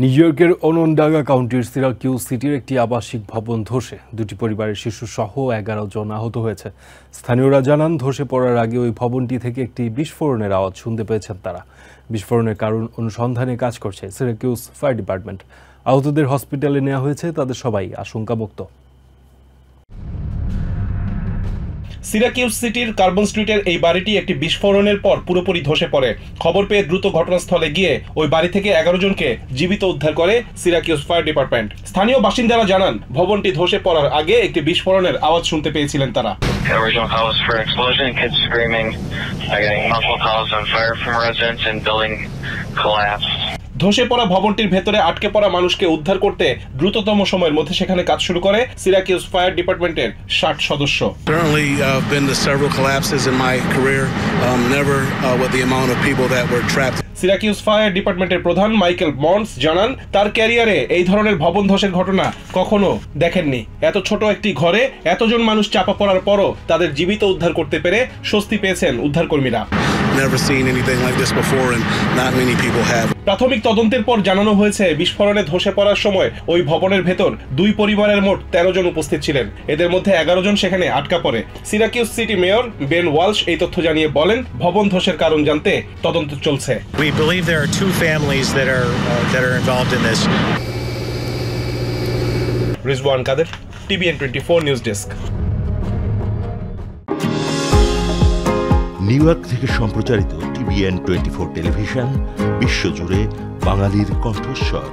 New ইয়র্কের ওনোন্ডাগা কাউন্টির Syracuse সিটির একটি আবাসিক ভবন ধসে দুটি পরিবারের শিশু সহ 11 জন আহত হয়েছে। স্থানীয়রা জানান, ধসে পড়ার আগে ওই ভবনটি থেকে একটি বিস্ফোরণের আওয়াজ শুনতে পেয়েছেন তারা। বিস্ফোরণের কারণ অনুসন্ধানে কাজ করছে সিরাকিউজ ফায়ার ডিপার্টমেন্ট। আহতদের হসপিটালে নেওয়া হয়েছে, তাদের সবাই আশঙ্কামুক্ত। সিরাকিউজ সিটির কার্বন স্ট্রিটের এই বাড়িটি একটি বিস্ফোরণের পর পুরোপুরি ধসে পড়ে। খবর পেয়ে দ্রুত ঘটনাস্থলে গিয়ে ওই বাড়ি থেকে 11 জনকে জীবিত উদ্ধার করে সিরাকিউজ ফায়ার ডিপার্টমেন্ট। স্থানীয় বাসিন্দারা জানান, ভবনটি ধসে পড়ার আগে একটি বিস্ফোরণের আওয়াজ শুনতে পেয়েছিলেন তারা। ধসে পড়া ভবনটির ভেতরে আটকে পড়া মানুষকে উদ্ধার করতে দ্রুততম সময়ের মধ্যে সেখানে কাজ শুরু করে সিরাকিউজ ফায়ার ডিপার্টমেন্টের 60 সদস্য। সিরাকিউজ ফায়ার ডিপার্টমেন্টের প্রধান মাইকেল মন্টস জানান, তার ক্যারিয়ারে এই ধরনের ভবন ধসের ঘটনা কখনো দেখেননি। এত ছোট একটি ঘরে এতজন মানুষ চাপা পড়ার পরও তাদের জীবিত উদ্ধার করতে পেরে স্বস্তি পেয়েছেন উদ্ধারকর্মীরা। প্রাথমিক তদন্তের পর জানানো হয়েছে, বিস্ফোরণে ধসে পড়ার সময় ওই ভবনের ভেতর দুই পরিবারের মোট 13 জন উপস্থিত ছিলেন। এদের মধ্যে 11 জন সেখানে আটকা পড়ে। Syracuse city mayor Ben Walsh এই তথ্য জানিয়ে বলেন, ভবন ধসের কারণ জানতে তদন্ত চলছে। We believe there are two families that are involved in this. Rizwan Kader, TVN 24 news desk. New York সম্প্রচারিত TVN 24 টেলিভিশন বিশ্বজুড়ে বাঙালির কণ্ঠস্বর।